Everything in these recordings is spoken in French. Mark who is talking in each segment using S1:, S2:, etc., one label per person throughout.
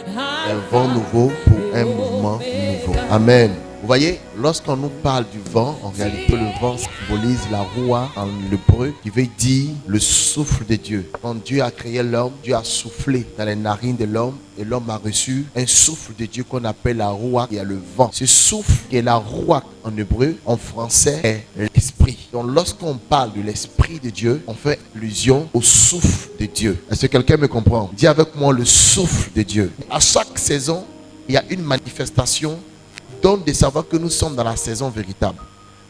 S1: Un vent nouveau pour un mouvement nouveau. Amen. Vous voyez, lorsqu'on nous parle du vent, en réalité, le vent symbolise la roua en hébreu, qui veut dire le souffle de Dieu. Quand Dieu a créé l'homme, Dieu a soufflé dans les narines de l'homme et l'homme a reçu un souffle de Dieu qu'on appelle la roua, qui est le vent. Ce souffle qui est la roua en hébreu, en français, est l'esprit. Donc lorsqu'on parle de l'esprit de Dieu, on fait allusion au souffle de Dieu. Est-ce que quelqu'un me comprend? Dis avec moi le souffle de Dieu. À chaque saison, il y a une manifestation donne de savoir que nous sommes dans la saison véritable.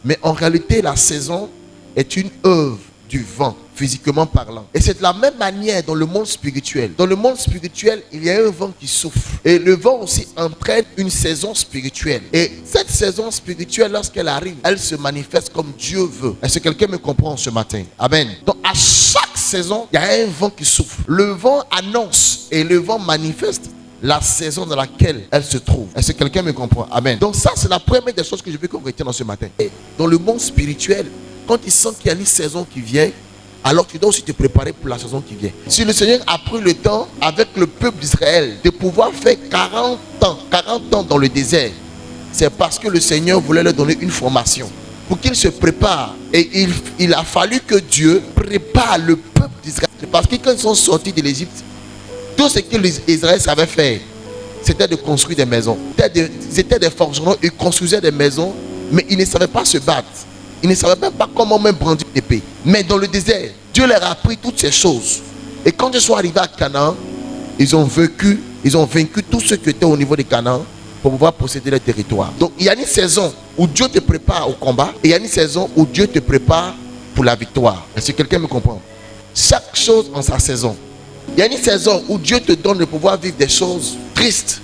S1: Mais en réalité, la saison est une œuvre du vent, physiquement parlant. Et c'est de la même manière dans le monde spirituel. Dans le monde spirituel, il y a un vent qui souffle. Et le vent aussi entraîne une saison spirituelle. Et cette saison spirituelle, lorsqu'elle arrive, elle se manifeste comme Dieu veut. Est-ce que quelqu'un me comprend ce matin? Amen. Donc à chaque saison, il y a un vent qui souffle. Le vent annonce et le vent manifeste la saison dans laquelle elle se trouve. Est-ce que quelqu'un me comprend? Amen. Donc ça, c'est la première des choses que je veux qu'on retienne dans ce matin. Et dans le monde spirituel, quand il sent qu'il y a une saison qui vient, alors tu dois aussi te préparer pour la saison qui vient. Si le Seigneur a pris le temps avec le peuple d'Israël de pouvoir faire 40 ans dans le désert, c'est parce que le Seigneur voulait leur donner une formation pour qu'ils se préparent. Et il a fallu que Dieu prépare le peuple d'Israël. Parce que quand ils sont sortis de l'Égypte, tout ce que l'Israël savait faire, c'était de construire des maisons. Ils étaient des forgerons, ils construisaient des maisons, mais ils ne savaient pas se battre. Ils ne savaient même pas comment même brandir une épée. Mais dans le désert, Dieu leur a appris toutes ces choses. Et quand ils sont arrivés à Canaan, ils ont vaincu tous ceux qui étaient au niveau de Canaan pour pouvoir posséder le territoire. Donc il y a une saison où Dieu te prépare au combat et il y a une saison où Dieu te prépare pour la victoire. Est-ce que quelqu'un me comprend? Chaque chose en sa saison. Il y a une saison où Dieu te donne de pouvoir vivre des choses tristes.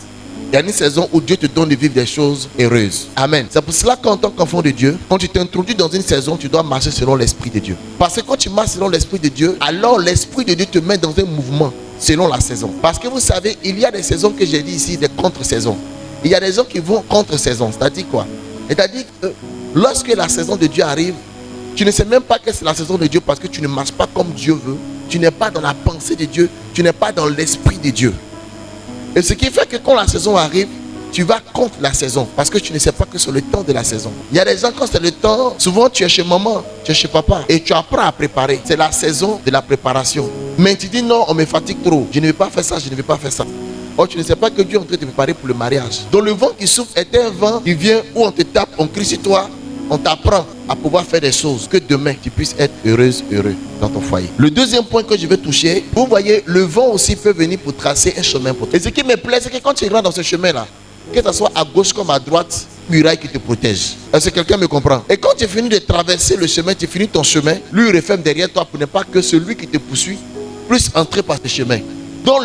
S1: Il y a une saison où Dieu te donne de vivre des choses heureuses. Amen. C'est pour cela qu'en tant qu'enfant de Dieu, quand tu t'introduis dans une saison, tu dois marcher selon l'Esprit de Dieu. Parce que quand tu marches selon l'Esprit de Dieu, alors l'Esprit de Dieu te met dans un mouvement selon la saison. Parce que vous savez, il y a des saisons que j'ai dit ici, des contre-saisons. Il y a des gens qui vont contre-saison. C'est-à-dire quoi? C'est-à-dire que lorsque la saison de Dieu arrive, tu ne sais même pas que c'est la saison de Dieu parce que tu ne marches pas comme Dieu veut. Tu n'es pas dans la pensée de Dieu. Tu n'es pas dans l'esprit de Dieu. Et ce qui fait que quand la saison arrive, tu vas contre la saison. Parce que tu ne sais pas que c'est le temps de la saison. Il y a des gens, quand c'est le temps, souvent tu es chez maman, tu es chez papa. Et tu apprends à préparer. C'est la saison de la préparation. Mais tu dis non, on me fatigue trop. Je ne vais pas faire ça, je ne vais pas faire ça. Or, tu ne sais pas que Dieu est en train de te préparer pour le mariage. Donc le vent qui souffle est un vent qui vient où on te tape, on crie sur toi. On t'apprend à pouvoir faire des choses que demain tu puisses être heureuse, heureux dans ton foyer. Le deuxième point que je vais toucher, vous voyez, le vent aussi peut venir pour tracer un chemin pour toi. Et ce qui me plaît, c'est que quand tu rentres dans ce chemin-là, que ce soit à gauche comme à droite, muraille qui te protège. Est-ce que quelqu'un me comprend? Et quand tu finis de traverser le chemin, tu finis ton chemin, lui il referme derrière toi pour ne pas que celui qui te poursuit puisse entrer par ce chemin. Donc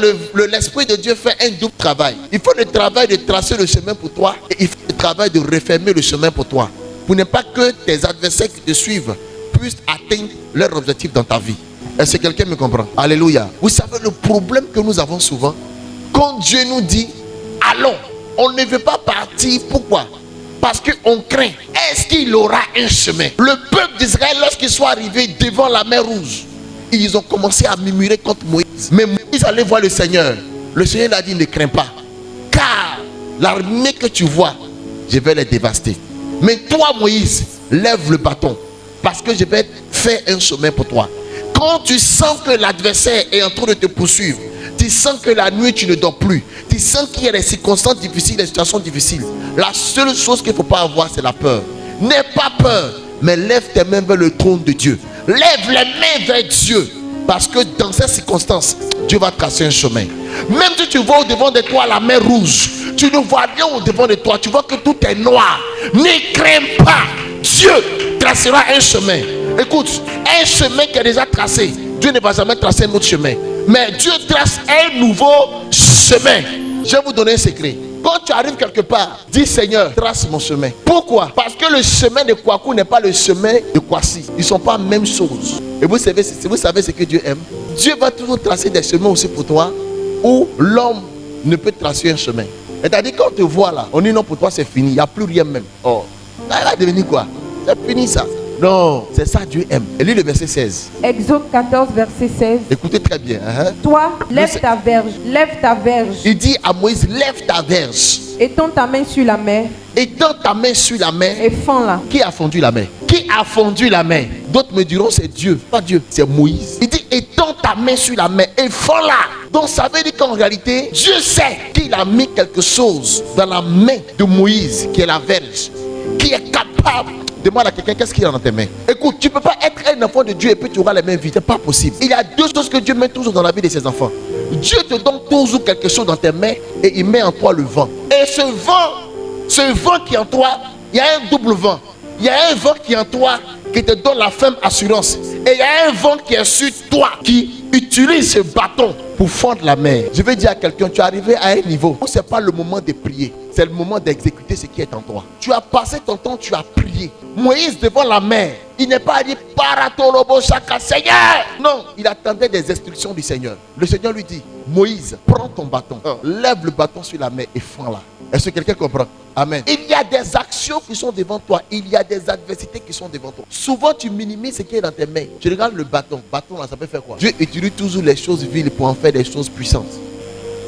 S1: l'Esprit de Dieu fait un double travail. Il faut le travail de tracer le chemin pour toi et il faut le travail de refermer le chemin pour toi. Pour ne pas que tes adversaires qui te suivent puissent atteindre leur objectif dans ta vie. Est-ce que quelqu'un me comprend? Alléluia. Vous savez le problème que nous avons souvent, quand Dieu nous dit, allons, on ne veut pas partir. Pourquoi? Parce qu'on craint. Est-ce qu'il aura un chemin? Le peuple d'Israël, lorsqu'ils sont arrivés devant la mer Rouge, ils ont commencé à murmurer contre Moïse. Mais Moïse allait voir le Seigneur. Le Seigneur a dit, ne crains pas. Car l'armée que tu vois, je vais les dévaster. Mais toi, Moïse, lève le bâton. Parce que je vais faire un chemin pour toi. Quand tu sens que l'adversaire est en train de te poursuivre, tu sens que la nuit tu ne dors plus, tu sens qu'il y a des circonstances difficiles, des situations difficiles, la seule chose qu'il ne faut pas avoir, c'est la peur. N'aie pas peur, mais lève tes mains vers le trône de Dieu. Lève les mains vers Dieu. Parce que dans ces circonstances, Dieu va tracer un chemin. Même si tu vois au-devant de toi la mer rouge, tu ne vois rien au-devant de toi, tu vois que tout est noir. Ne crains pas. Dieu tracera un chemin. Écoute, un chemin qui est déjà tracé, Dieu ne va jamais tracer un autre chemin. Mais Dieu trace un nouveau chemin. Je vais vous donner un secret. Quand tu arrives quelque part, dis Seigneur, trace mon chemin. Pourquoi? Parce que le chemin de Kwaku n'est pas le chemin de Kwasi. Ils ne sont pas la même chose. Et vous savez ce que Dieu aime. Dieu va toujours tracer des chemins aussi pour toi où l'homme ne peut tracer un chemin. C'est-à-dire quand on te voit là, on dit non pour toi c'est fini, il n'y a plus rien même. Oh, ça va devenir quoi? C'est fini ça. Non, c'est ça Dieu aime. Et lis le verset 16.
S2: Exode 14, verset 16.
S1: Écoutez très bien.
S2: Toi, lève ta verge, lève ta verge.
S1: Il dit à Moïse, lève ta verge.
S2: Étends ta main sur la mer.
S1: Étends ta main sur la mer.
S2: Et fends-la.
S1: Qui a fondu la mer? Qui a fondu la mer? D'autres me diront c'est Dieu. Pas Dieu, c'est Moïse. Il dit étends ta main sur la mer et fends-la. Donc ça veut dire qu'en réalité, Dieu sait qu'il a mis quelque chose dans la main de Moïse, qui est la verge, qui est capable. Demande à quelqu'un qu'est-ce qu'il y a dans tes mains. Écoute, tu ne peux pas être un enfant de Dieu et puis tu auras les mains vides. C'est pas possible. Il y a deux choses que Dieu met toujours dans la vie de ses enfants. Dieu te donne toujours quelque chose dans tes mains et il met en toi le vent. Et ce vent qui est en toi, il y a un double vent. Il y a un vent qui est en toi qui te donne la ferme assurance. Et il y a un vent qui est sur toi qui utilise ce bâton pour fendre la mer. Je vais dire à quelqu'un, tu es arrivé à un niveau où ce n'est pas le moment de prier. C'est le moment d'exécuter ce qui est en toi. Tu as passé ton temps, tu as prié. Moïse devant la mer, il n'est pas dit Paratolobo Shaka Seigneur. Non, il attendait des instructions du Seigneur. Le Seigneur lui dit, Moïse, prends ton bâton, lève le bâton sur la mer et fends-la. Est-ce que quelqu'un comprend? Amen. Il y a des actions qui sont devant toi. Il y a des adversités qui sont devant toi. Souvent, tu minimises ce qui est dans tes mains. Tu regardes le bâton. Bâton, là, ça peut faire quoi? Dieu utilise toujours les choses viles pour en faire des choses puissantes.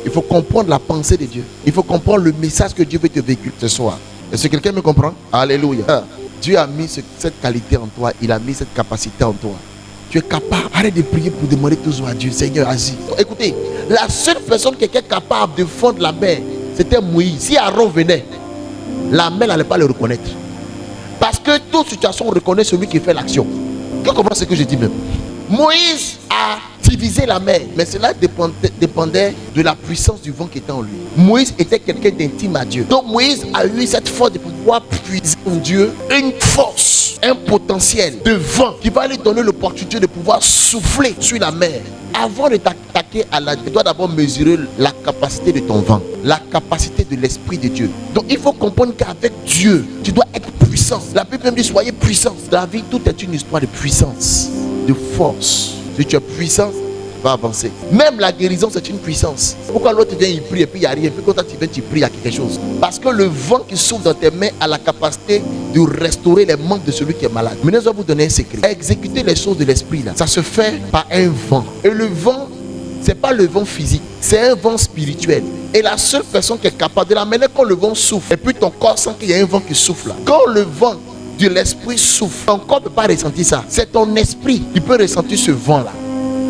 S1: Il faut comprendre la pensée de Dieu. Il faut comprendre le message que Dieu veut te véhiculer ce soir. Est-ce que quelqu'un me comprend? Alléluia. Dieu a mis cette qualité en toi. Il a mis cette capacité en toi. Tu es capable. Arrête de prier pour demander toujours à Dieu. Seigneur, agis. Écoutez, la seule personne qui était capable de fondre la mer, c'était Moïse. Si Aaron venait, la mer n'allait pas le reconnaître. Parce que toute situation reconnaît celui qui fait l'action. Tu comprends ce que je dis même? Moïse a divisé la mer, mais cela dépendait de la puissance du vent qui était en lui. Moïse était quelqu'un d'intime à Dieu. Donc Moïse a eu cette force de pouvoir puiser en Dieu une force, un potentiel de vent qui va lui donner l'opportunité de pouvoir souffler sur la mer. Avant de t'attaquer à la, tu dois d'abord mesurer la capacité de ton vent, la capacité de l'Esprit de Dieu. Donc il faut comprendre qu'avec Dieu, tu dois être puissant. La Bible même dit soyez puissants. Dans la vie, tout est une histoire de puissance, de force. Si tu es puissant, tu vas avancer. Même la guérison, c'est une puissance. Pourquoi l'autre vient, il prie et puis il n'y a rien. Puis quand tu viens, tu pries, il y a quelque chose. Parce que le vent qui souffle dans tes mains a la capacité de restaurer les manques de celui qui est malade. Maintenant, je vais vous donner un secret. Exécuter les choses de l'esprit, là, ça se fait par un vent. Et le vent, ce n'est pas le vent physique, c'est un vent spirituel. Et la seule personne qui est capable de la mener quand le vent souffle, et puis ton corps sent qu'il y a un vent qui souffle là. Quand le vent de l'esprit souffle, ton corps ne peut pas ressentir ça. C'est ton esprit qui peut ressentir ce vent là.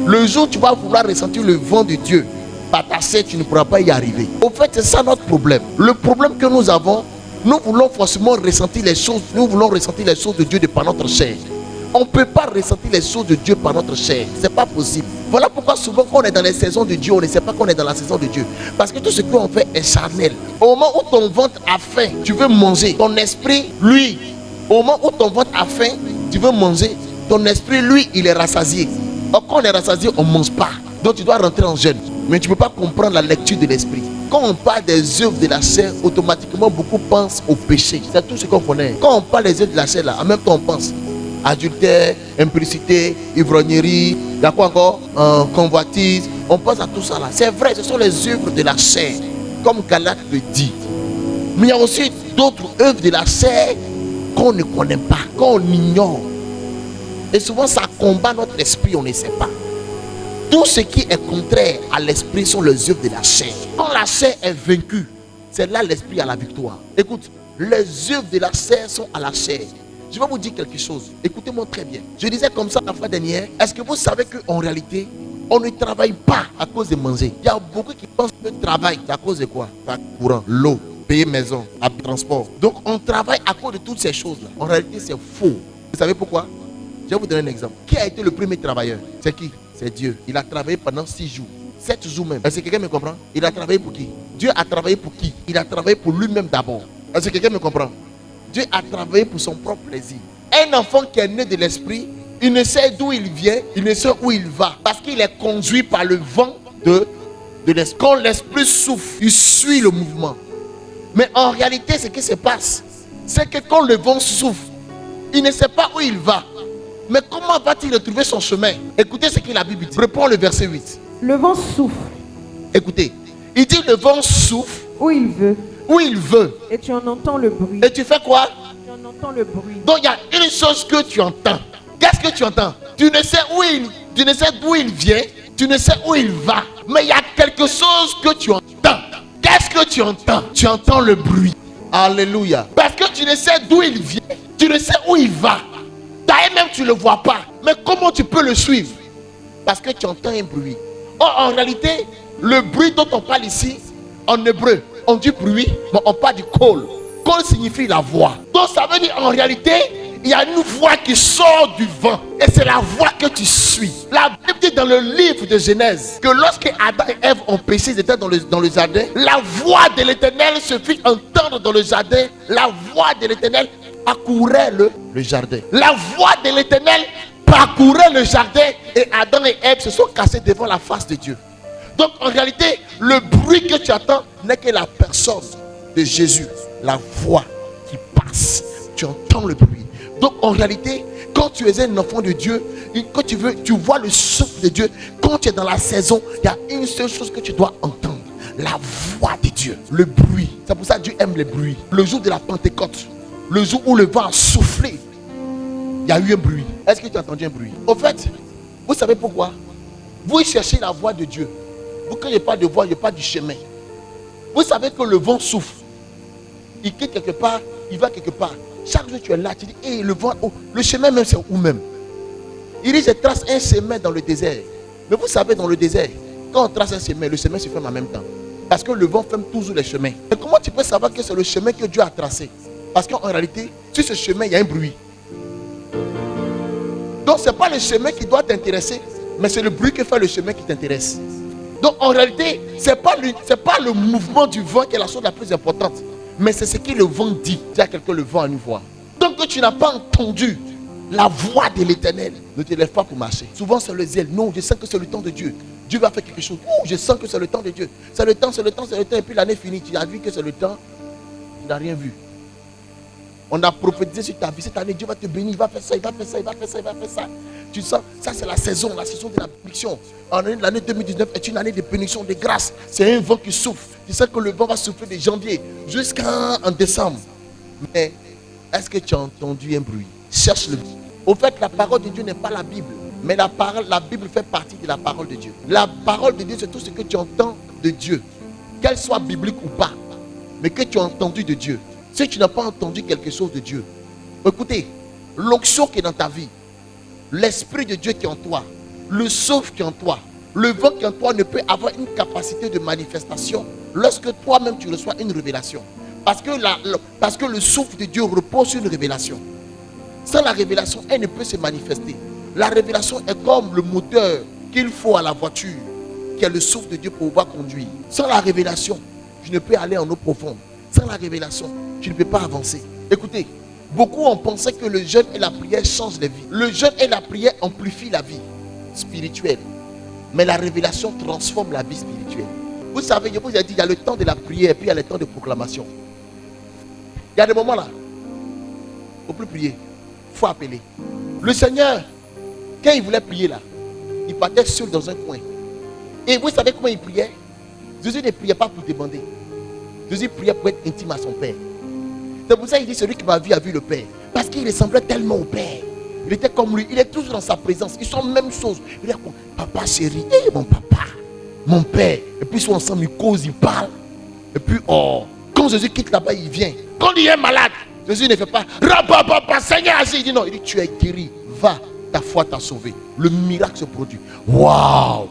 S1: Le jour où tu vas vouloir ressentir le vent de Dieu, par ta chair, tu ne pourras pas y arriver. Au fait, c'est ça notre problème. Le problème que nous avons, nous voulons forcément ressentir les choses. Nous voulons ressentir les choses de Dieu de par notre chair. On ne peut pas ressentir les choses de Dieu par notre chair. Ce n'est pas possible. Voilà pourquoi souvent quand on est dans les saisons de Dieu, on ne sait pas qu'on est dans la saison de Dieu. Parce que tout ce qu'on fait est charnel. Au moment où ton ventre a faim, tu veux manger. Ton esprit, lui, au moment où ton ventre a faim, tu veux manger. Ton esprit, lui, il est rassasié. Or, quand on est rassasié, on ne mange pas. Donc tu dois rentrer en jeûne. Mais tu ne peux pas comprendre la lecture de l'esprit. Quand on parle des œuvres de la chair, automatiquement beaucoup pensent au péché. C'est tout ce qu'on connaît. Quand on parle des œuvres de la chair, là, en même temps on pense adultère, impudicité, ivrognerie, il y a quoi encore? Convoitise. On pense à tout ça là. C'est vrai, ce sont les œuvres de la chair, comme Galate le dit. Mais il y a aussi d'autres œuvres de la chair qu'on ne connaît pas, qu'on ignore. Et souvent ça combat notre esprit, on ne sait pas. Tout ce qui est contraire à l'esprit sont les œuvres de la chair. Quand la chair est vaincue, c'est là l'esprit a la victoire. Écoute, les œuvres de la chair sont à la chair. Je vais vous dire quelque chose. Écoutez-moi très bien. Je disais comme ça la fois dernière. Est-ce que vous savez qu'en réalité, on ne travaille pas à cause de manger? Il y a beaucoup qui pensent que le travail, c'est à cause de quoi? Courant, l'eau, payer maison, transport. Donc on travaille à cause de toutes ces choses-là. En réalité, c'est faux. Vous savez pourquoi? Je vais vous donner un exemple. Qui a été le premier travailleur? C'est qui? C'est Dieu. Il a travaillé pendant 6 jours. 7 jours même. Est-ce que quelqu'un me comprend? Il a travaillé pour qui? Dieu a travaillé pour qui? Il a travaillé pour lui-même d'abord. Est-ce que quelqu'un me comprend? Dieu a travaillé pour son propre plaisir. Un enfant qui est né de l'esprit, il ne sait d'où il vient, il ne sait où il va. Parce qu'il est conduit par le vent de l'esprit. Quand l'esprit souffle, il suit le mouvement. Mais en réalité, ce qui se passe, c'est que quand le vent souffle, il ne sait pas où il va. Mais comment va-t-il retrouver son chemin? Écoutez ce que la Bible dit. Reprends le verset 8.
S2: Le vent souffle.
S1: Écoutez, il dit le vent souffle
S2: où il veut.
S1: Où il veut.
S2: Et tu en entends le bruit.
S1: Et tu fais quoi?
S2: On entend le bruit.
S1: Donc il y a une chose que tu entends. Qu'est-ce que tu entends? Tu ne sais d'où il vient, tu ne sais où il va, mais il y a quelque chose que tu entends. Qu'est-ce que tu entends? Tu entends le bruit. Alléluia. Parce que tu ne sais d'où il vient, tu ne sais où il va. D'ailleurs même tu ne le vois pas. Mais comment tu peux le suivre? Parce que tu entends un bruit. Or, en réalité, le bruit dont on parle ici, en hébreu, on dit bruit, mais on parle du call. Call signifie la voix. Donc ça veut dire en réalité, il y a une voix qui sort du vent. Et c'est la voix que tu suis. La Bible dit dans le livre de Genèse que lorsque Adam et Ève ont péché, ils étaient dans le jardin. La voix de l'Éternel se fit entendre dans le jardin. La voix de l'Éternel parcourait le jardin. La voix de l'Éternel parcourait le jardin et Adam et Ève se sont cassés devant la face de Dieu. Donc en réalité, le bruit que tu entends n'est que la personne de Jésus. La voix qui passe. Tu entends le bruit. Donc en réalité, quand tu es un enfant de Dieu, quand tu vois le souffle de Dieu, quand tu es dans la saison, il y a une seule chose que tu dois entendre. La voix de Dieu. Le bruit. C'est pour ça que Dieu aime les bruits. Le jour de la Pentecôte, le jour où le vent a soufflé, il y a eu un bruit. Est-ce que tu as entendu un bruit? Au fait, vous savez pourquoi? Vous cherchez la voix de Dieu. Vous, quand il n'y a pas de voix, il n'y a pas du chemin. Vous savez que le vent souffle. Il quitte quelque part, il va quelque part. Chaque jour tu es là, tu dis, hey, le vent, oh, le chemin même c'est où même? Il dit, je trace un chemin dans le désert. Mais vous savez, dans le désert, quand on trace un chemin, le chemin se ferme en même temps. Parce que le vent ferme toujours les chemins. Mais comment tu peux savoir que c'est le chemin que Dieu a tracé? Parce qu'en réalité, sur ce chemin, il y a un bruit. Donc ce n'est pas le chemin qui doit t'intéresser, mais c'est le bruit que fait le chemin qui t'intéresse. Donc en réalité, ce n'est pas le mouvement du vent qui est la chose la plus importante, mais c'est ce que le vent dit. Dis à quelqu'un, le vent a une voix. Donc que tu n'as pas entendu la voix de l'Éternel, ne te lève pas pour marcher. Souvent c'est le zèle. Non, je sens que c'est le temps de Dieu. Dieu va faire quelque chose. Oh, je sens que c'est le temps de Dieu. C'est le temps. Et puis l'année finit. Tu as vu que c'est le temps. Tu n'as rien vu. On a prophétisé sur ta vie. Cette année, Dieu va te bénir. Il va faire ça, il va faire ça, il va faire ça, il va faire ça. Tu sens, ça c'est la saison de la bénédiction. L'année 2019 est une année de bénédiction, de grâce. C'est un vent qui souffle. Tu sais que le vent va souffler de janvier jusqu'en décembre. Mais est-ce que tu as entendu un bruit? Cherche-le. Au fait, la parole de Dieu n'est pas la Bible. Mais la Bible fait partie de la parole de Dieu. La parole de Dieu, c'est tout ce que tu entends de Dieu. Qu'elle soit biblique ou pas. Mais que tu as entendu de Dieu. Si tu n'as pas entendu quelque chose de Dieu, écoutez, l'onction qui est dans ta vie, l'Esprit de Dieu qui est en toi, le souffle qui est en toi, le vent qui est en toi ne peut avoir une capacité de manifestation lorsque toi-même tu reçois une révélation. Parce que le souffle de Dieu repose sur une révélation. Sans la révélation, elle ne peut se manifester. La révélation est comme le moteur qu'il faut à la voiture, qui est le souffle de Dieu pour pouvoir conduire. Sans la révélation, tu ne peux aller en eau profonde. Sans la révélation, tu ne peux pas avancer. Écoutez, beaucoup ont pensé que le jeûne et la prière changent les vies. Le jeûne et la prière amplifient la vie spirituelle. Mais la révélation transforme la vie spirituelle. Vous savez, je vous ai dit, il y a le temps de la prière et puis il y a le temps de proclamation. Il y a des moments là, il ne faut plus prier. Il faut appeler. Le Seigneur, quand il voulait prier là, il partait seul dans un coin. Et vous savez comment il priait? Jésus ne priait pas pour demander. Jésus priait pour être intime à son Père. C'est pour ça qu'il dit, celui qui m'a vu a vu le Père. Parce qu'il ressemblait tellement au Père. Il était comme lui. Il est toujours dans sa présence. Ils sont même chose. Il est comme, papa chéri, mon papa, mon Père. Et puis ils sont ensemble, ils causent, ils parlent. Et puis, oh, quand Jésus quitte là-bas, il vient. Quand il est malade, Jésus ne fait pas, papa, Seigneur, il dit non. Il dit, tu es guéri. Va, ta foi t'a sauvé. Le miracle se produit. Waouh!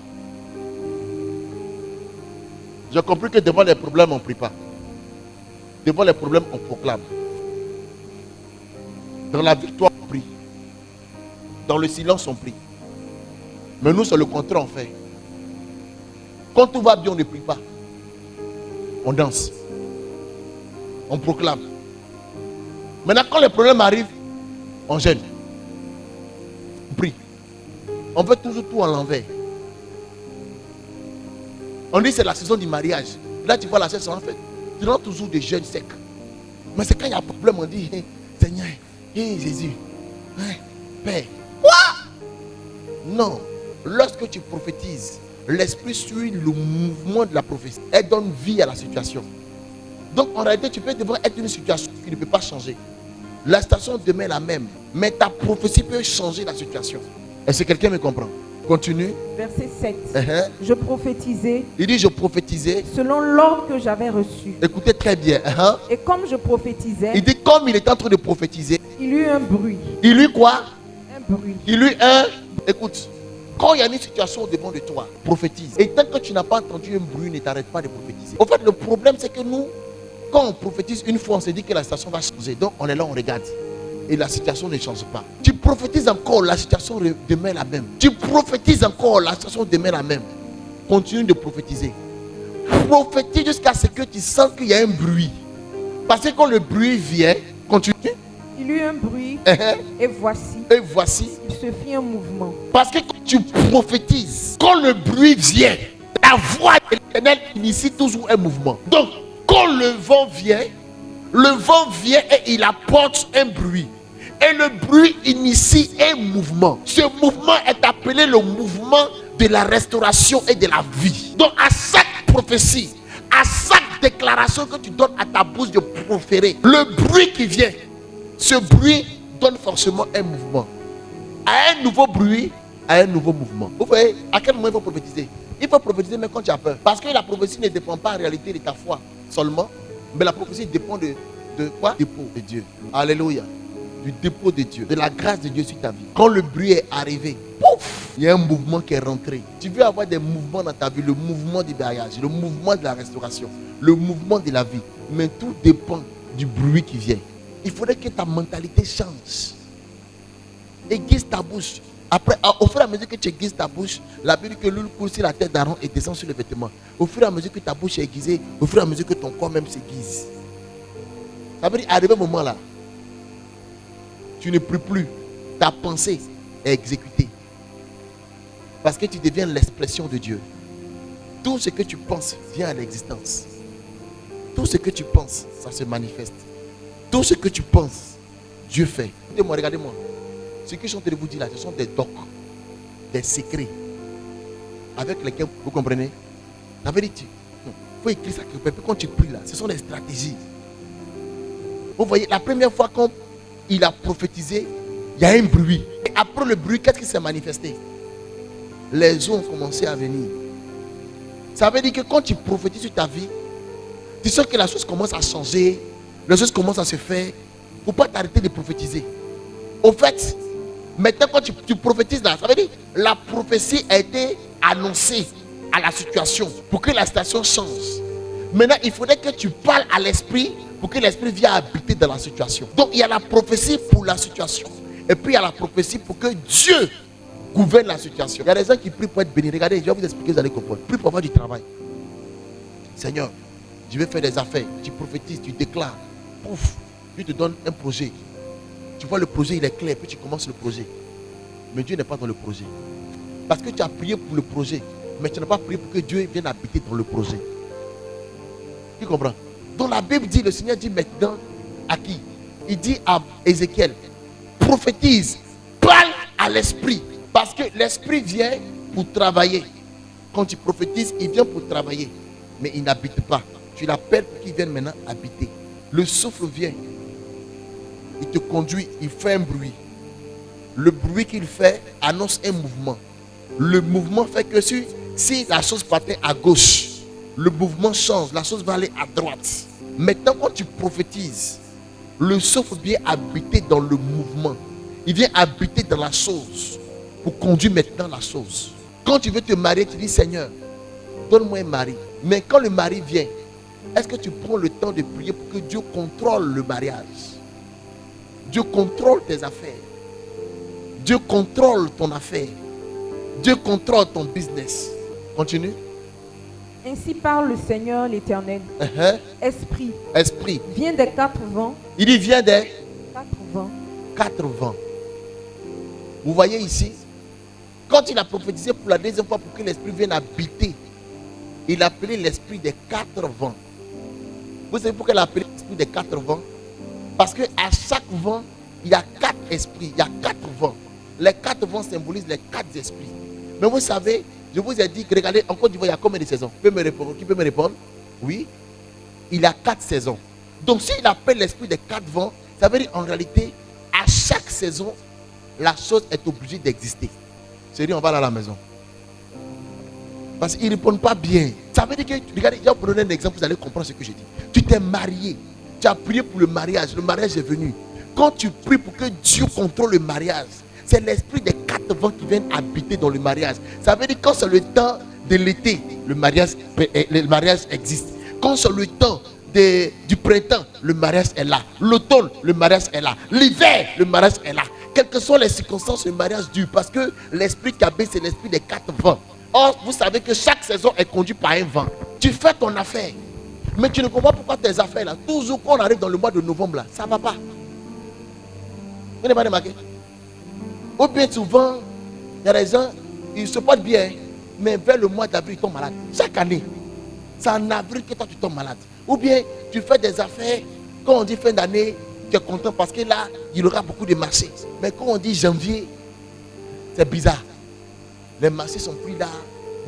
S1: J'ai compris que devant les problèmes, on ne prie pas. Devant les problèmes, on proclame. Dans la victoire, on prie. Dans le silence, on prie. Mais nous, c'est le contraire, on fait. Quand tout va bien, on ne prie pas. On danse. On proclame. Maintenant, quand les problèmes arrivent, on gêne. On prie. On veut toujours tout à l'envers. On dit que c'est la saison du mariage. Là, tu vois la saison en fait. Tu donnes toujours des jeunes secs. Mais c'est quand il y a un problème, on dit, hey, Seigneur, hey, Jésus, hey, Père. Quoi? Non. Lorsque tu prophétises, l'esprit suit le mouvement de la prophétie. Elle donne vie à la situation. Donc en réalité, tu peux devoir être une situation qui ne peut pas changer. La situation demeure la même. Mais ta prophétie peut changer la situation. Est-ce que quelqu'un me comprend? Continue.
S2: Verset 7.
S1: Uh-huh.
S2: Je prophétisais
S1: Il dit, je prophétisais.
S2: selon l'ordre que j'avais reçu.
S1: Écoutez très bien. Uh-huh.
S2: Et comme je prophétisais,
S1: Il dit, comme il est en train de prophétiser,
S2: il y eut un bruit.
S1: il eut quoi?
S2: Un bruit.
S1: Il eut un... Écoute, quand il y a une situation devant de toi, prophétise. Et tant que tu n'as pas entendu un bruit, ne t'arrête pas de prophétiser. En fait, le problème, c'est que nous, quand on prophétise une fois, on se dit que la situation va changer. Donc, on est là, on regarde. Et la situation ne change pas. Tu prophétises encore, la situation demeure la même. Tu prophétises encore, la situation demeure la même. Continue de prophétiser. Prophétise jusqu'à ce que tu sens qu'il y a un bruit. Parce que quand le bruit vient, continue.
S2: Il y eut un bruit. Et voici, il se fit un mouvement.
S1: Parce que quand tu prophétises, quand le bruit vient, la voix de l'Éternel initie toujours un mouvement. Donc, quand le vent vient et il apporte un bruit. Et le bruit initie un mouvement. Ce mouvement est appelé le mouvement de la restauration et de la vie. Donc, à chaque prophétie, à chaque déclaration que tu donnes à ta bouche de proférer, le bruit qui vient, ce bruit donne forcément un mouvement. À un nouveau bruit, à un nouveau mouvement. Vous voyez, à quel moment il faut prophétiser? Il faut prophétiser même quand tu as peur. Parce que la prophétie ne dépend pas en réalité de ta foi seulement, mais la prophétie dépend de quoi? Du dépôt de Dieu. Alléluia. Du dépôt de Dieu, de la grâce de Dieu sur ta vie. Quand le bruit est arrivé, pouf, il y a un mouvement qui est rentré. Tu veux avoir des mouvements dans ta vie, le mouvement du mariage, le mouvement de la restauration, le mouvement de la vie. Mais tout dépend du bruit qui vient. Il faudrait que ta mentalité change. Aiguise ta bouche. Après, au fur et à mesure que tu aiguises ta bouche, la Bible dit que l'huile coule sur la tête d'Aaron et descend sur les vêtements. Au fur et à mesure que ta bouche est aiguisée, au fur et à mesure que ton corps même s'aiguise. Ça veut dire, arrivé un moment là, tu ne pries plus. Ta pensée est exécutée. Parce que tu deviens l'expression de Dieu. Tout ce que tu penses vient à l'existence. Tout ce que tu penses, ça se manifeste. Tout ce que tu penses, Dieu fait. Regardez-moi, regardez-moi. Ce que je suis en train de vous dire là, ce sont des docs, des secrets avec lesquels vous comprenez. La vérité, il faut écrire ça quelque part. Puis quand tu pries là, ce sont des stratégies. Vous voyez, la première fois quand il a prophétisé, il y a un bruit. Et après le bruit, qu'est-ce qui s'est manifesté? Les eaux ont commencé à venir. Ça veut dire que quand tu prophétises sur ta vie, tu sens que la chose commence à changer, les choses commencent à se faire. Il ne faut pas t'arrêter de prophétiser. Au fait, maintenant quand tu prophétises là, ça veut dire la prophétie a été annoncée à la situation pour que la situation change. Maintenant, il faudrait que tu parles à l'esprit pour que l'esprit vienne habiter dans la situation. Donc, il y a la prophétie pour la situation. Et puis, il y a la prophétie pour que Dieu gouverne la situation. Il y a des gens qui prient pour être bénis. Regardez, je vais vous expliquer, vous allez comprendre. Prie pour avoir du travail. Seigneur, je vais faire des affaires. Tu prophétises, tu déclares. Pouf, Dieu te donne un projet. Tu vois le projet, il est clair, puis tu commences le projet. Mais Dieu n'est pas dans le projet. Parce que tu as prié pour le projet, mais tu n'as pas prié pour que Dieu vienne habiter dans le projet. Tu comprends? Donc la Bible dit, le Seigneur dit maintenant à qui? Il dit à Ézéchiel, prophétise, parle à l'esprit. Parce que l'esprit vient pour travailler. Quand tu prophétises, il vient pour travailler. Mais il n'habite pas. Tu l'appelles pour qu'il vienne maintenant habiter. Le souffle vient. Il te conduit, il fait un bruit. Le bruit qu'il fait annonce un mouvement. Le mouvement fait que si la chose partait à gauche, le mouvement change, la chose va aller à droite. Maintenant, quand tu prophétises, le souffle vient habiter dans le mouvement. Il vient habiter dans la chose pour conduire maintenant la chose. Quand tu veux te marier, tu dis Seigneur, donne-moi un mari. Mais quand le mari vient, est-ce que tu prends le temps de prier pour que Dieu contrôle le mariage? Dieu contrôle tes affaires. Dieu contrôle ton affaire. Dieu contrôle ton business. Continue.
S2: Ainsi parle le Seigneur l'Éternel. Esprit.
S1: Esprit.
S2: Viens des 4 vents.
S1: Il dit vient des
S2: 4 vents.
S1: 4 vents. Vous voyez ici, quand il a prophétisé pour la deuxième fois pour que l'esprit vienne habiter, il a appelé l'esprit des 4 vents. Vous savez pourquoi il a appelé l'esprit des 4 vents? Parce qu'à chaque vent, il y a 4 esprits, il y a 4 vents. Les 4 vents symbolisent les 4 esprits. Mais vous savez, je vous ai dit que regardez, en Côte d'Ivoire, il y a combien de saisons? Qui peut me répondre? Oui. Il y a 4 saisons. Donc s'il appelle l'esprit des 4 vents, Ça veut dire en réalité, à chaque saison, la chose est obligée d'exister. C'est-à-dire, on va à la maison. Parce qu'ils ne répondent pas bien. Ça veut dire que, regardez, je vais vous donner un exemple, vous allez comprendre ce que je dis. Tu t'es marié, tu as prié pour le mariage est venu. Quand tu pries pour que Dieu contrôle le mariage, c'est l'esprit des 4 vents qui viennent habiter dans le mariage. Ça veut dire que quand c'est le temps de l'été, le mariage existe. Quand c'est le temps du printemps, le mariage est là. L'automne, le mariage est là. L'hiver, le mariage est là. Quelles que soient les circonstances, le mariage dure. Parce que l'esprit qui habite, c'est l'esprit des 4 vents. Or, vous savez que chaque saison est conduite par un vent. Tu fais ton affaire. Mais tu ne comprends pas pourquoi tes affaires là, toujours quand on arrive dans le mois de novembre là, ça ne va pas. Vous n'avez pas remarqué? Ou bien souvent, il y a des gens, ils se portent bien, mais vers le mois d'avril, ils tombent malades. Chaque année, c'est en avril que toi tu tombes malade. Ou bien tu fais des affaires, quand on dit fin d'année, tu es content parce que là, il y aura beaucoup de marchés. Mais quand on dit janvier, c'est bizarre. Les marchés sont pris là.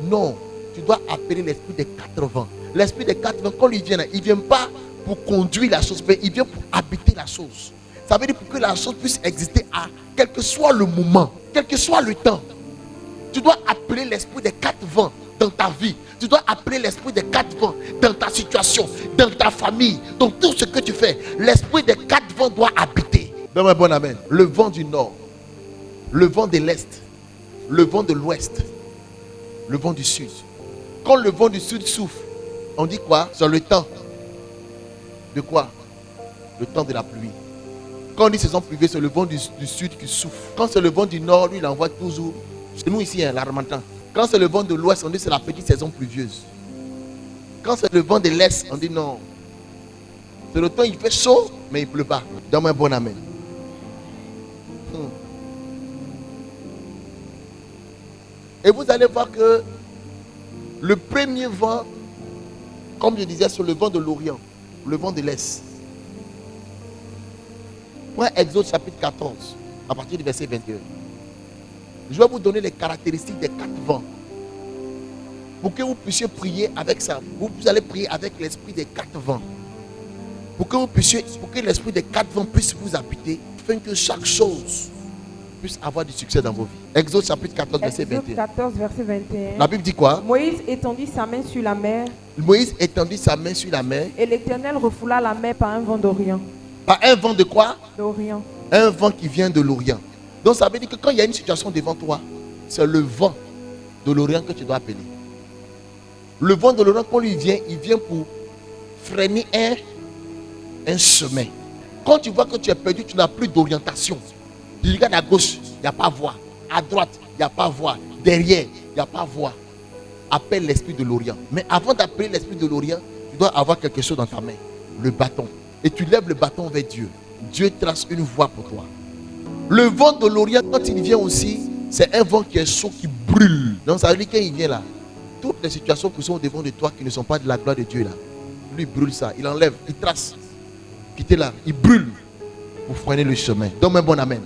S1: Non, tu dois appeler l'esprit des 4 vents. L'esprit des 4 vents, quand il vient, il ne vient pas pour conduire la chose, mais il vient pour habiter la chose. Ça veut dire pour que la chose puisse exister à quel que soit le moment, quel que soit le temps. Tu dois appeler l'esprit des 4 vents dans ta vie. Tu dois appeler l'esprit des 4 vents dans ta situation, dans ta famille, dans tout ce que tu fais. L'esprit des 4 vents doit habiter. Donne-moi un bon amen. Le vent du nord, le vent de l'est, le vent de l'ouest, le vent du sud. Quand le vent du sud souffle, on dit quoi? C'est le temps. De quoi? Le temps de la pluie. Quand on dit saison pluvieuse, c'est le vent du sud qui souffle. Quand c'est le vent du nord, lui, il envoie toujours. C'est nous ici, hein, l'Armatan. Quand c'est le vent de l'ouest, on dit c'est la petite saison pluvieuse. Quand c'est le vent de l'est, on dit non. C'est le temps, il fait chaud, mais il ne pleut pas. Donne-moi un bon amen. Et vous allez voir que le premier vent, comme je disais, c'est le vent de l'Orient, le vent de l'Est. Point Exode chapitre 14, à partir du verset 21. Je vais vous donner les caractéristiques des 4 vents. Pour que vous puissiez prier avec ça. Vous allez prier avec l'esprit des 4 vents. Pour que l'esprit des 4 vents puisse vous habiter, afin que chaque chose puisse avoir du succès dans vos vies. Exode chapitre 14, verset 21.
S2: Exode 14, verset 21.
S1: La Bible dit quoi?
S2: Moïse étendit sa main sur la mer.
S1: Moïse étendit sa main sur la mer.
S2: Et l'Éternel refoula la mer par un vent d'Orient.
S1: Par un vent de quoi?
S2: D'Orient.
S1: Un vent qui vient de l'Orient. Donc ça veut dire que quand il y a une situation devant toi, c'est le vent de l'Orient que tu dois appeler. Le vent de l'Orient, quand il vient pour freiner un chemin. Quand tu vois que tu es perdu, tu n'as plus d'orientation. Tu regardes à gauche, il n'y a pas voie. À droite, il n'y a pas voie. Derrière, il n'y a pas voie. Appelle l'esprit de l'Orient. Mais avant d'appeler l'esprit de l'Orient, tu dois avoir quelque chose dans ta main. Le bâton. Et tu lèves le bâton vers Dieu. Dieu trace une voie pour toi. Le vent de l'Orient, quand il vient aussi, c'est un vent qui est chaud, qui brûle. Donc ça veut dire qu'il vient là. Toutes les situations qui sont devant de toi, qui ne sont pas de la gloire de Dieu là, lui brûle ça. Il enlève, il trace. Quittez là, il brûle pour freiner le chemin. Donne un bon amen.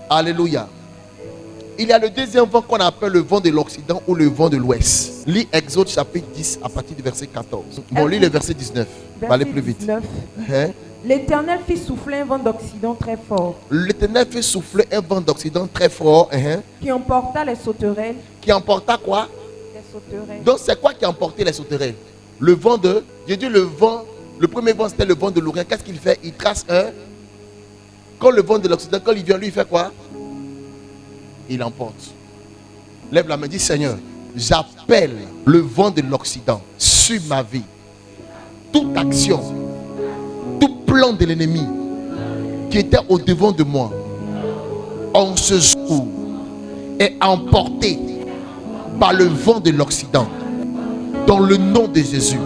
S1: Alléluia. Il y a le deuxième vent qu'on appelle le vent de l'Occident ou le vent de l'Ouest. Lis Exode chapitre 10 à partir du verset 14. Bon, lis le verset 19. On va aller plus vite.
S2: L'Éternel fit souffler un vent d'Occident très fort.
S1: L'Éternel fit souffler un vent d'Occident très fort.
S2: Qui emporta les sauterelles.
S1: Qui emporta quoi?
S2: Les sauterelles.
S1: Donc c'est quoi qui a emporté les sauterelles? Le vent de... J'ai dit le vent... Le premier vent c'était le vent de l'Orient. Qu'est-ce qu'il fait? Il trace un... Quand le vent de l'Occident, quand il vient, lui il fait quoi? Il emporte. Lève la main, dis Seigneur, j'appelle le vent de l'Occident sur ma vie. Toute action, tout plan de l'ennemi qui était au devant de moi, en ce jour, est emporté par le vent de l'Occident. Dans le nom de Jésus.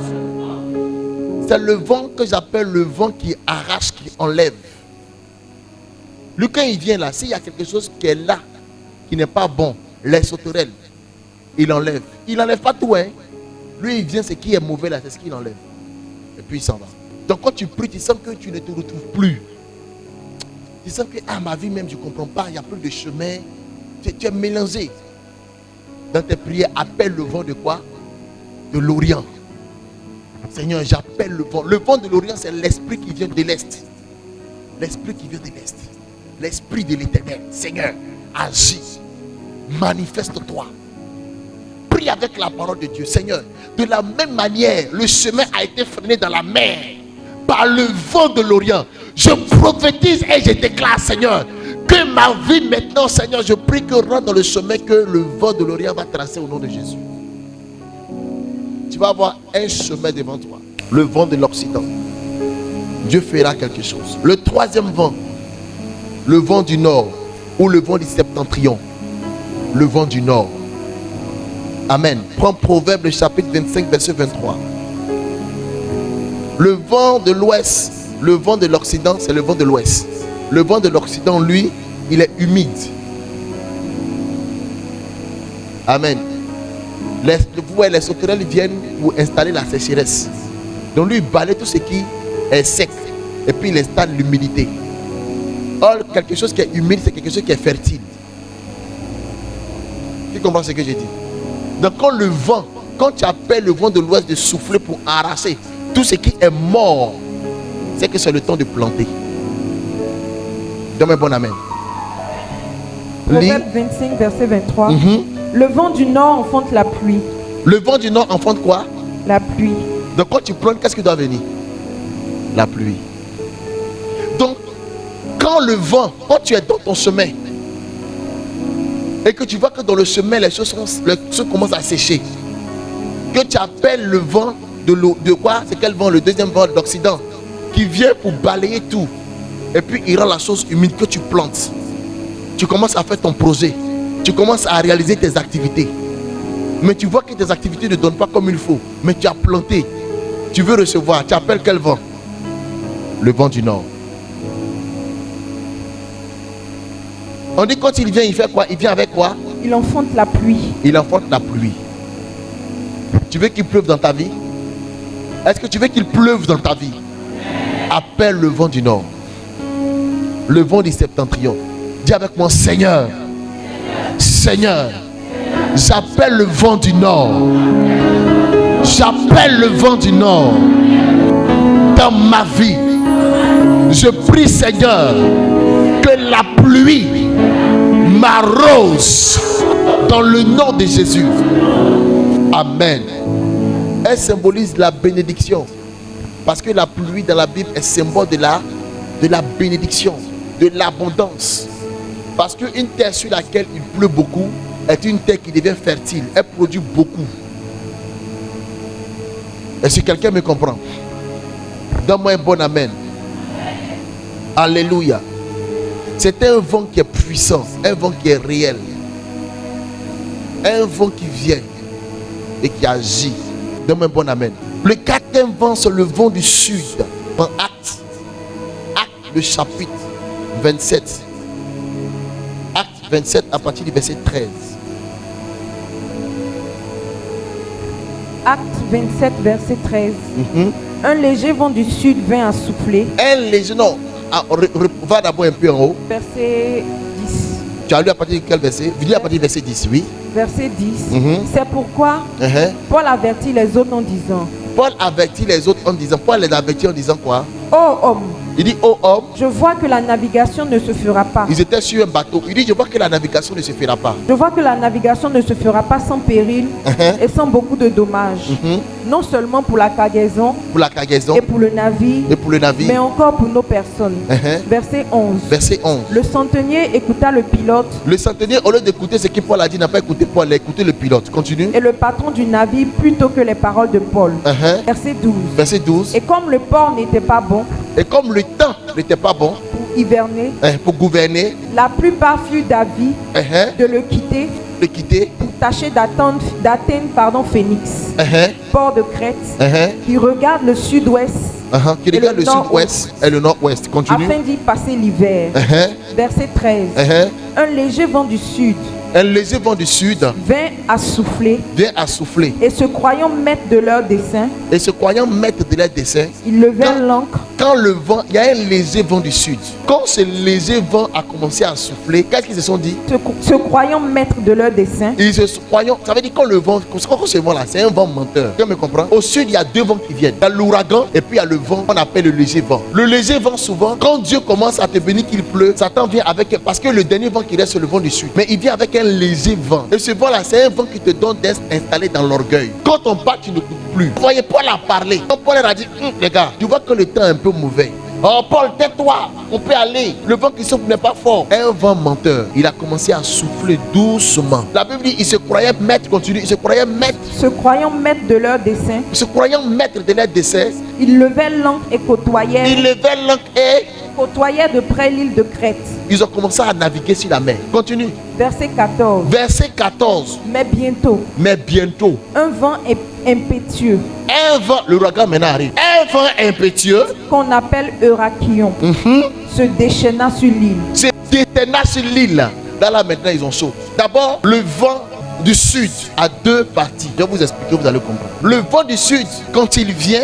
S1: C'est le vent que j'appelle le vent qui arrache, qui enlève. Lui, quand il vient là, s'il y a quelque chose qui est là, qui n'est pas bon, les sauterelles, il enlève. Il n'enlève pas tout, hein. Lui, il vient, ce qui est mauvais là, c'est ce qu'il enlève. Et puis il s'en va. Donc quand tu pries, tu sens que tu ne te retrouves plus. Tu sens que, ma vie même, je ne comprends pas, il n'y a plus de chemin. Tu es mélangé. Dans tes prières, appelle le vent de quoi? De l'Orient. Seigneur, j'appelle le vent. Le vent de l'Orient, c'est l'esprit qui vient de l'Est. l'esprit qui vient de l'Est, l'esprit de l'Éternel, Seigneur, agis, manifeste-toi. Prie avec la parole de Dieu. Seigneur, de la même manière, le chemin a été freiné dans la mer par le vent de l'Orient. Je prophétise et je déclare, Seigneur, que ma vie maintenant, Seigneur, je prie que rentre dans le chemin que le vent de l'Orient va tracer au nom de Jésus. Tu vas avoir un chemin devant toi, le vent de l'Occident. Dieu fera quelque chose. Le troisième vent, le vent du Nord ou le vent du Septentrion, le vent du Nord. Amen. Prends Proverbe le chapitre 25 verset 23. Le vent de l'Ouest, le vent de l'Occident, c'est le vent de l'Ouest. Le vent de l'Occident, lui, il est humide. Amen. Les sauterelles viennent pour installer la sécheresse. Donc lui, il balaye tout ce qui est sec. Et puis il installe l'humidité. Or, quelque chose qui est humide, c'est quelque chose qui est fertile. Tu comprends ce que j'ai dit? Donc quand tu appelles le vent de l'Ouest de souffler pour arracher tout ce qui est mort, c'est que c'est le temps de planter. Donne-moi un bon amen.
S2: Proverbe 25, verset 23. Le vent du nord enfante la pluie.
S1: Le vent du nord enfante quoi?
S2: La pluie.
S1: Donc quand tu plantes, qu'est-ce qui doit venir? La pluie. Donc, quand tu es dans ton chemin, et que tu vois que dans le chemin, les choses commencent à sécher, que tu appelles le vent de quoi? C'est quel vent? Le deuxième vent d'Occident, qui vient pour balayer tout. Et puis il rend la chose humide, que tu plantes. Tu commences à faire ton projet. Tu commences à réaliser tes activités. Mais tu vois que tes activités ne donnent pas comme il faut. Mais tu as planté. Tu veux recevoir. Tu appelles quel vent? Le vent du Nord. On dit quand il vient, il fait quoi? Il vient avec quoi?
S2: Il enfante la pluie.
S1: Il enfante la pluie. Tu veux qu'il pleuve dans ta vie? Est-ce que tu veux qu'il pleuve dans ta vie? Appelle le vent du Nord. Le vent du Septentrion. Dis avec moi, Seigneur. Seigneur. J'appelle le vent du Nord. J'appelle le vent du Nord dans ma vie. Je prie, Seigneur, que la pluie m'arrose dans le nom de Jésus. Amen. Elle symbolise la bénédiction. Parce que la pluie dans la Bible est symbole de la bénédiction, de l'abondance. Parce qu'une terre sur laquelle il pleut beaucoup est une terre qui devient fertile. Elle produit beaucoup. Et si quelqu'un me comprend, donne-moi un bon amen. Alléluia. C'est un vent qui est puissant, un vent qui est réel. Un vent qui vient et qui agit. Donne-moi un bon amen. Le quatrième vent, c'est le vent du sud. En Actes, le chapitre 27. Acte 27 à partir du verset 13.
S2: Acte 27, verset 13. Un léger vent du sud vint à souffler.
S1: Un léger, non. Va d'abord un peu en haut.
S2: Verset 10.
S1: Tu as lu à partir de quel verset? Lis à partir du verset 10, oui.
S2: Verset 10. C'est pourquoi Paul avertit les autres en disant.
S1: Paul avertit les autres en disant. Paul les avertit en disant quoi?
S2: Ô homme.
S1: Il dit, ô homme.
S2: Je vois que la navigation ne se fera pas.
S1: Ils étaient sur un bateau. Il dit, je vois que la navigation ne se fera pas.
S2: Je vois que la navigation ne se fera pas sans péril et sans beaucoup de dommages. Non seulement pour la cargaison, et pour le navire, mais encore pour nos personnes. Verset 11.
S1: Verset 11.
S2: Le centenier écouta le pilote.
S1: Le centenier, au lieu d'écouter ce que Paul a dit, n'a pas écouté Paul, il a écouté le pilote. Continue.
S2: Et le patron du navire plutôt que les paroles de Paul. Verset 12.
S1: Verset 12.
S2: Et comme le port n'était pas bon,
S1: et comme le temps n'était pas bon
S2: pour hiverner,
S1: pour gouverner,
S2: la plupart furent d'avis de le quitter, pour tâcher d'atteindre Phénix, port de Crète, qui regarde le sud-ouest,
S1: qui regarde le sud-ouest et le nord-ouest. Continue.
S2: Afin d'y passer l'hiver. Verset 13. Un léger vent du sud
S1: Un léger vent du sud
S2: vint à souffler.
S1: Et
S2: se croyant maître de leur dessein. Ils levèrent l'ancre.
S1: Quand le vent, il y a un léger vent du sud. Quand ce léger vent a commencé à souffler, qu'est-ce qu'ils se sont dit?
S2: Se croyant maître de leur dessein.
S1: Ça veut dire quand le vent, quand ce vent là, c'est un vent menteur. Tu me comprends? Au sud, il y a deux vents qui viennent. Il y a l'ouragan et puis il y a le vent qu'on appelle le léger vent. Le léger vent, souvent, quand Dieu commence à te bénir qu'il pleut, Satan vient avec, parce que le dernier vent qui reste, c'est le vent du sud. Mais il vient avec un léger vent. Et ce vent là, c'est un vent qui te donne d'être installé dans l'orgueil. Quand on bat, tu ne coupes plus. Vous voyez, Paul a parlé. Quand Paul a dit, les gars, tu vois que le temps est un peu mauvais. Oh Paul, tais-toi, on peut aller. Le vent qui souffle n'est pas fort. Un vent menteur. Il a commencé à souffler doucement. La Bible dit, il se croyait maître, continue, il se croyait maître.
S2: Se croyant maître de leur dessein.
S1: Se croyant maître de leur dessein.
S2: Ils levaient l'ancre et côtoyaient. Côtoyaient de près l'île de Crète.
S1: Ils ont commencé à naviguer sur la mer. Continue.
S2: Verset 14.
S1: Verset 14.
S2: Mais bientôt. Un vent impétueux.
S1: Un vent, l'ouragan maintenant arrive. Un vent impétueux.
S2: Qu'on appelle Eurakion. Se déchaîna sur l'île.
S1: Se déchaîna sur l'île. Là maintenant ils ont chaud. D'abord le vent du sud a deux parties. Je vais vous expliquer, vous allez comprendre. Le vent du sud, quand il vient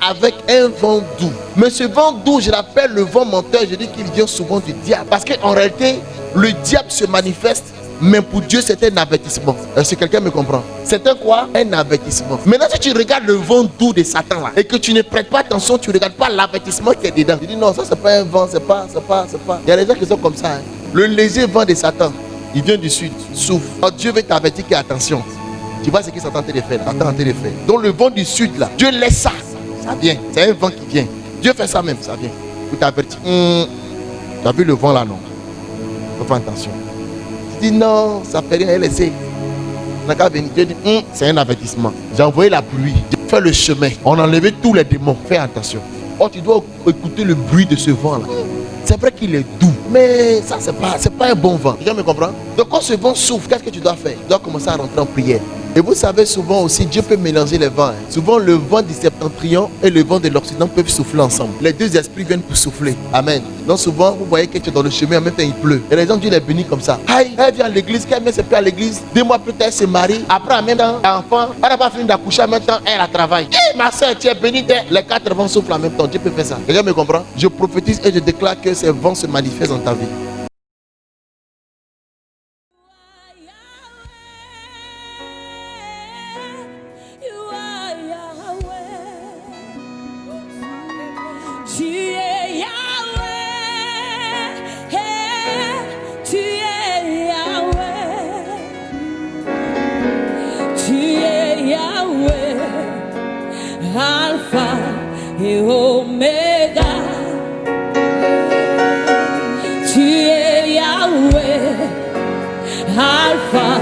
S1: avec un vent doux. Mais ce vent doux, je l'appelle le vent menteur. Je dis qu'il vient souvent du diable. Parce qu'en réalité, le diable se manifeste. Mais pour Dieu, c'est un avertissement. Est-ce que quelqu'un me comprend? C'est un quoi? Un avertissement. Maintenant, si tu regardes le vent doux de Satan là, et que tu ne prêtes pas attention, tu ne regardes pas l'avertissement qui est dedans. Tu dis non, ça c'est pas un vent, c'est pas. Il y a des gens qui sont comme ça. Hein. Le léger vent de Satan, il vient du sud, souffle. Alors Dieu veut t'avertir qu'attention. Tu vois ce que Satan te fait. Donc le vent du sud là, Dieu laisse ça. Ça vient. C'est un vent qui vient. Dieu fait ça même, ça vient. Pour t'avertir. Tu as vu le vent là, non? Faut faire attention. Tu dis non, ça fait rien, laissez. Dieu dit, c'est un avertissement. J'ai envoyé la pluie. J'ai fait le chemin. On a enlevé tous les démons. Fais attention. Oh, tu dois écouter le bruit de ce vent là. C'est vrai qu'il est doux, mais ça c'est pas un bon vent. Tu me comprends? Donc quand ce vent souffle, qu'est-ce que tu dois faire? Tu dois commencer à rentrer en prière. Et vous savez souvent aussi, Dieu peut mélanger les vents. Hein. Souvent le vent du septentrion et le vent de l'Occident peuvent souffler ensemble. Les deux esprits viennent pour souffler. Amen. Donc souvent, vous voyez que tu es dans le chemin, en même temps il pleut. Et les gens, Dieu les bénit comme ça. Aïe, elle vient à l'église, qu'elle met ses pieds à l'église. 2 mois plus tard, elle se marie. Après, en même temps, l'enfant, elle n'a pas fini d'accoucher, en même temps, elle a travaillé. Et ma soeur, tu es bénie. Les 4 vents soufflent en même temps. Dieu peut faire ça. Quelqu'un me comprend? Je prophétise et je déclare que ces vents se manifestent dans ta vie.
S3: Alpha et Omega, tu es Yahweh, Alpha